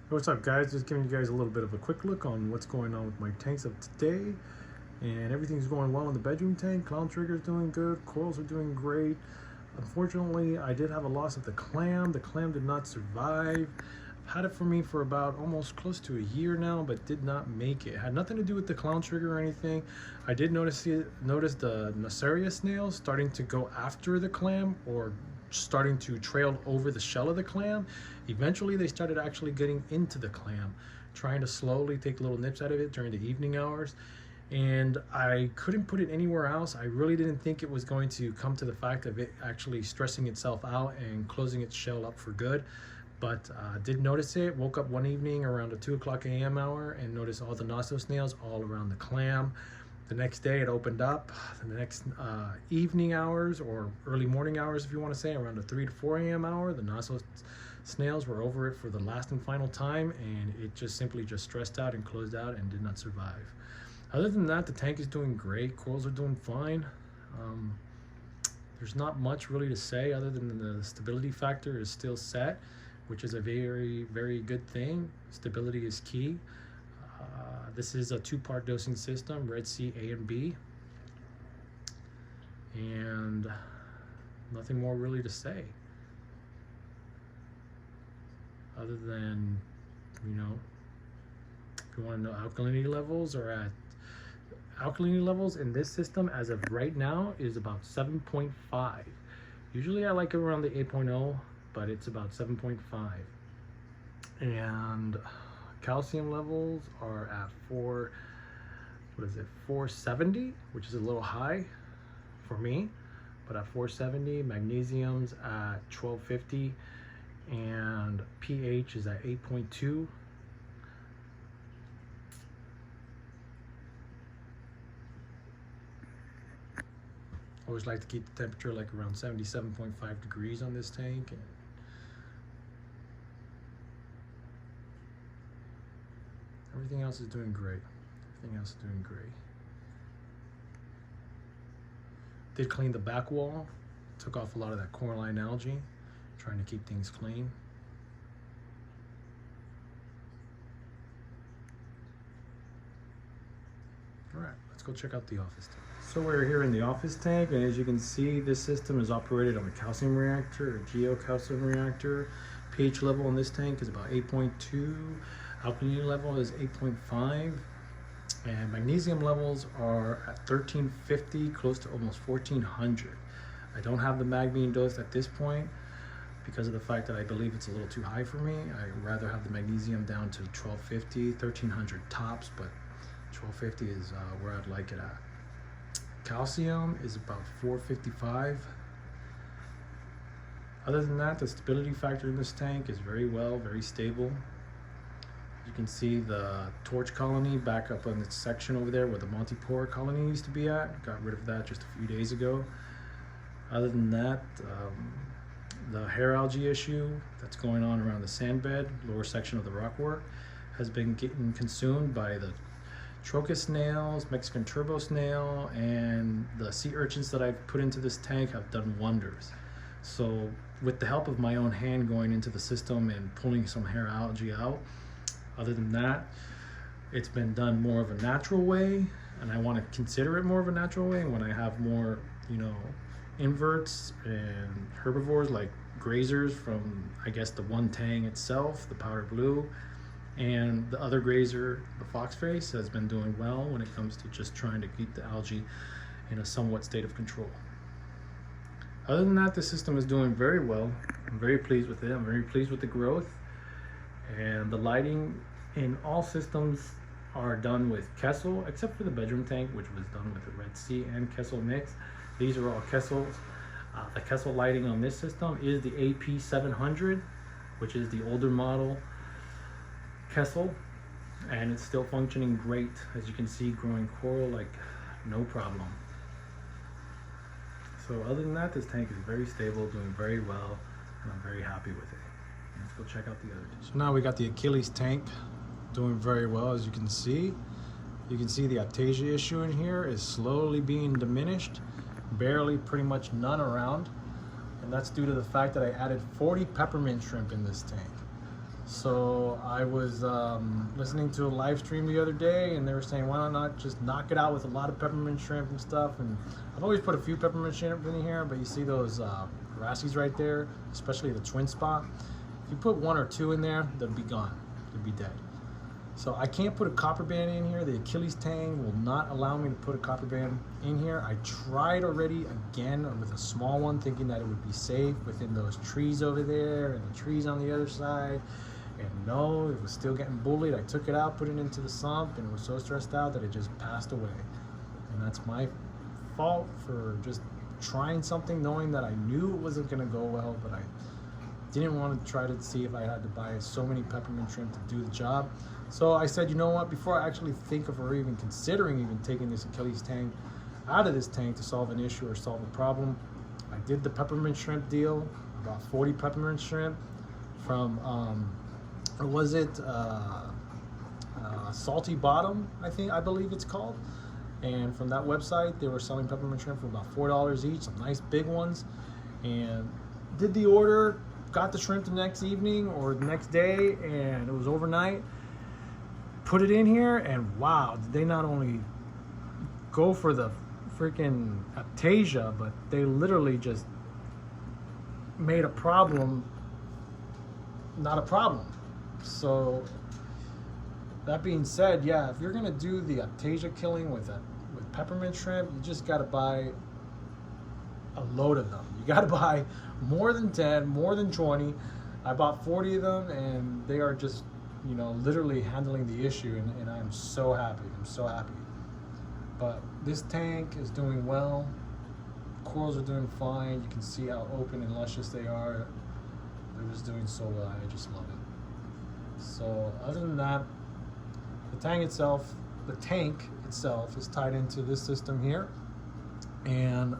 What's up, guys? Just giving you guys a little bit of a quick look on what's going on with my tanks of today. And everything's going well in the bedroom tank. Clown trigger's doing good. Corals are doing great. Unfortunately, I did have a loss of the clam. The clam did not survive. I've had it for me for about almost close to a year now, but did not make it. It had nothing to do with the clown trigger or anything. I did notice the Nassarius snails starting to go after the clam, or starting to trail over the shell of the clam. Eventually they started actually getting into the clam, trying to slowly take little nips out of it during the evening hours, and I couldn't put it anywhere else. I really didn't think it was going to come to the fact of it actually stressing itself out and closing its shell up for good, but did notice it. Woke up one evening around the 2 o'clock a.m. hour and noticed all the nosso snails all around the clam. The next day it opened up. The next evening hours, or early morning hours if you want to say, around the 3 to 4 a.m. hour, the nosso snails were over it for the last and final time, and it just simply stressed out and closed out and did not survive. Other than that, the tank is doing great. Corals are doing fine. There's not much really to say other than the stability factor is still set, which is a very, very good thing. Stability is key. This is a two-part dosing system, Red Sea A and B, and nothing more really to say other than, if you want to know alkalinity levels, or at alkalinity levels in this system as of right now is about 7.5. Usually I like it around the 8.0, but it's about 7.5. And calcium levels are at 470, which is a little high for me, but at 470. Magnesium's at 1250, and pH is at 8.2. Always like to keep the temperature like around 77.5 degrees on this tank. And everything else is doing great. Did clean the back wall, took off a lot of that coralline algae, trying to keep things clean. All right, let's go check out the office tank. So we're here in the office tank, and as you can see, this system is operated on a calcium reactor, a geocalcium reactor. pH level in this tank is about 8.2. Alkalinity level is 8.5, and magnesium levels are at 1350, close to almost 1400. I don't have the mag being dosed at this point because of the fact that I believe it's a little too high for me. I'd rather have the magnesium down to 1250, 1300 tops, but 1250 is where I'd like it at. Calcium is about 455. Other than that, the stability factor in this tank is very stable. You can see the torch colony back up on the section over there where the multipore colony used to be at. Got rid of that just a few days ago. Other than that, the hair algae issue that's going on around the sand bed, lower section of the rockwork, has been getting consumed by the trocus snails, Mexican turbo snail, and the sea urchins that I've put into this tank have done wonders. So with the help of my own hand going into the system and pulling some hair algae out, other than that, it's been done more of a natural way, and I want to consider it more of a natural way. When I have more, inverts and herbivores like grazers from, I guess, the one tang itself, the powder blue, and the other grazer, the foxface, has been doing well when it comes to just trying to keep the algae in a somewhat state of control. Other than that, the system is doing very well. I'm very pleased with it. I'm very pleased with the growth. And the lighting in all systems are done with Kessel, except for the bedroom tank, which was done with the Red Sea and Kessel mix. These are all Kessels. The Kessel lighting on this system is the AP700, which is the older model Kessel, and it's still functioning great. As you can see, growing coral like no problem. So other than that, this tank is very stable, doing very well, and I'm very happy with it. Let's go check out the other two. So now we got the Achilles tank doing very well. As you can see the aptasia issue in here is slowly being diminished, barely, pretty much none around, and that's due to the fact that I added 40 peppermint shrimp in this tank. So I was listening to a live stream the other day, and they were saying, why not just knock it out with a lot of peppermint shrimp and stuff. And I've always put a few peppermint shrimp in here, but you see those wrassies right there, especially the twin spot. If you put 1 or 2 in there, they'll be gone. They'll be dead. So I can't put a copper band in here. The Achilles tang will not allow me to put a copper band in here. I tried already again with a small one, thinking that it would be safe within those trees over there and the trees on the other side. And no, it was still getting bullied. I took it out, put it into the sump, and it was so stressed out that it just passed away. And that's my fault for just trying something knowing that I knew it wasn't gonna go well, but I didn't want to try to see if I had to buy so many peppermint shrimp to do the job. So I said, you know what, before I actually think of or even considering even taking this Achilles tang out of this tank to solve an issue or solve a problem, I did the peppermint shrimp deal, about 40 peppermint shrimp from, what was it, Salty Bottom, I believe it's called. And from that website, they were selling peppermint shrimp for about $4 each, some nice big ones. And did the order, got the shrimp the next evening or the next day, and it was overnight. Put it in here, and wow, did they not only go for the freaking aptasia, but they literally just made a problem not a problem. So that being said, yeah, if you're gonna do the aptasia killing with peppermint shrimp, you just gotta buy a load of them. You gotta buy more than 10, more than 20. I bought 40 of them, and they are just, you know, literally handling the issue, and I'm so happy. I'm so happy. But this tank is doing well. Corals are doing fine. You can see how open and luscious they are. They're just doing so well. I just love it. So other than that, the tank itself is tied into this system here, and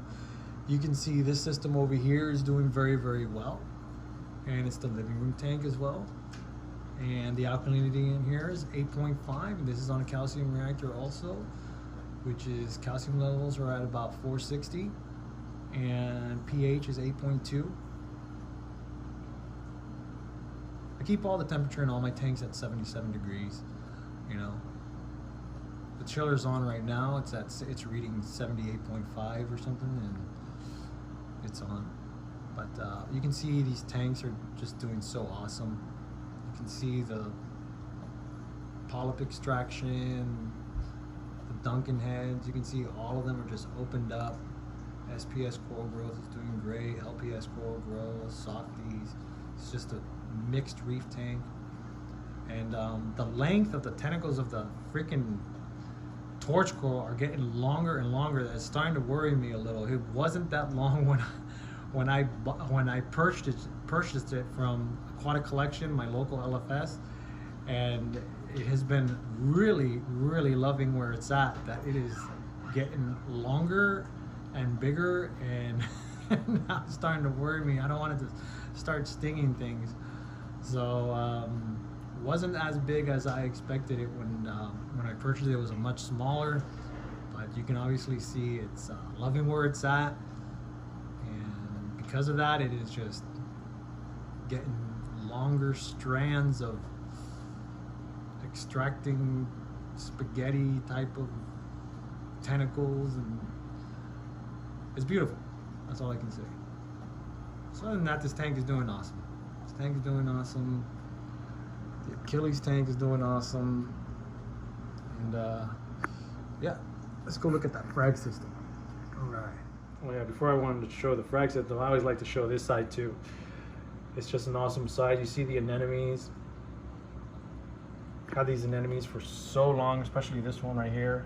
you can see this system over here is doing very, very well, and it's the living room tank as well. And the alkalinity in here is 8.5, and this is on a calcium reactor also, which is calcium levels are at about 460, and pH is 8.2. I keep all the temperature in all my tanks at 77 degrees, you know. The chiller's on right now, it's reading 78.5 or something, and it's on. But you can see these tanks are just doing so awesome. You can see the polyp extraction, the Duncan heads. You can see all of them are just opened up. SPS coral growth is doing great. LPS coral growth, softies. It's just a mixed reef tank. And the length of the tentacles of the freaking torch coral are getting longer and longer. That's starting to worry me a little. It wasn't that long when I purchased it from Aquatic Collection, my local LFS, and it has been really, really loving where it's at. That it is getting longer and bigger, and now it's starting to worry me. I don't want it to start stinging things. So wasn't as big as I expected it when I purchased it. It was a much smaller, but you can obviously see it's loving where it's at, and because of that, it is just getting longer strands of extracting spaghetti type of tentacles, and it's beautiful. That's all I can say. So other than that, this tank is doing awesome. This tank is doing awesome. The Achilles tank is doing awesome. And yeah, let's go look at that frag system. All right. Oh yeah, before I wanted to show the frag system, I always like to show this side too. It's just an awesome side. You see the anemones. Had these anemones for so long, especially this one right here.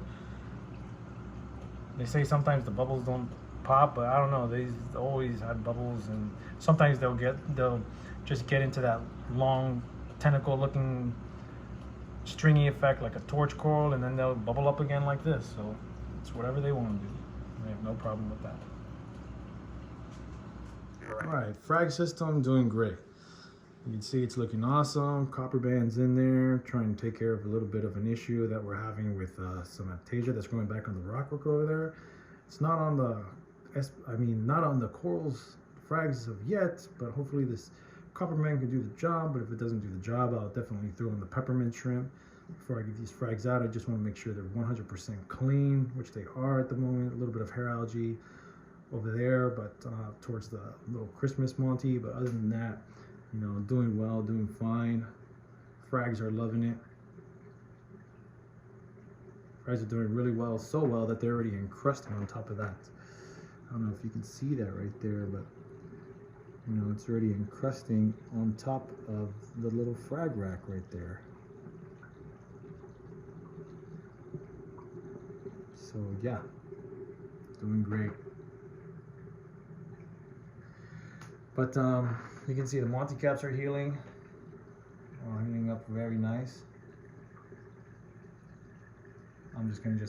They say sometimes the bubbles don't pop, but I don't know. They always had bubbles, and sometimes they'll just get into that long tentacle looking stringy effect like a torch coral, and then they'll bubble up again like this. So it's whatever they want to do. I have no problem with that. All right, frag system doing great. You can see it's looking awesome. Copper bands in there, trying to take care of a little bit of an issue that we're having with some aptasia that's growing back on the rockwork over there. It's not on the, not on the corals, frags of yet, but hopefully this copper man can do the job, but if it doesn't do the job, I'll definitely throw in the peppermint shrimp. Before I give these frags out, I just want to make sure they're 100% clean, which they are at the moment. A little bit of hair algae over there, but towards the little Christmas Monty. But other than that, you know, doing well, doing fine. Frags are loving it. Frags are doing really well, so well that they're already encrusting on top of that. I don't know if you can see that right there, but you know, it's already encrusting on top of the little frag rack right there. So yeah, doing great. But you can see the Monty caps are healing. Healing up very nice. I'm just gonna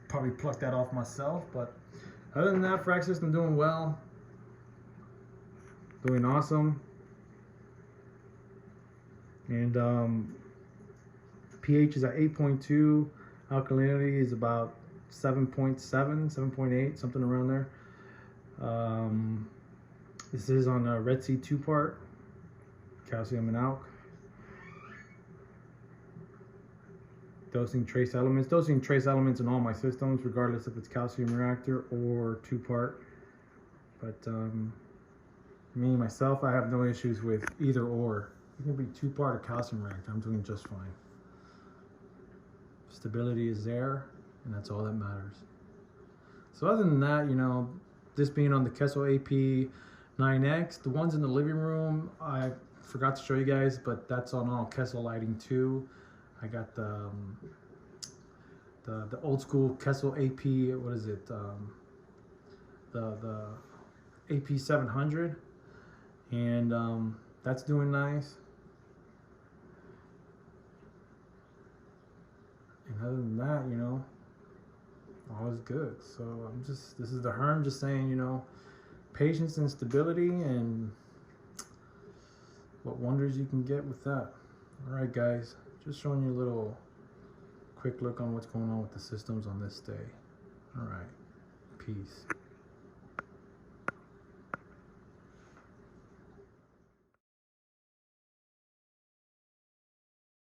probably pluck that off myself, but other than that, frag system doing well. Doing awesome. And pH is at 8.2. Alkalinity is about 7.7, 7.8, something around there. This is on a Red Sea 2-part, calcium and alk. Dosing trace elements. Dosing trace elements in all my systems, regardless if it's calcium reactor or 2-part. But me, myself, I have no issues with either or. It can be 2-part or calcium reactor. I'm doing just fine. Stability is there, and that's all that matters. So other than that, you know, this being on the Kessel AP 9X, the ones in the living room, I forgot to show you guys, but that's on all Kessel lighting too. I got the old school Kessel AP, what is it? The AP 700, and that's doing nice. And other than that, you know, all is good. So this is the Herm just saying, you know, patience and stability, and what wonders you can get with that. All right, guys, just showing you a little quick look on what's going on with the systems on this day. All right, peace.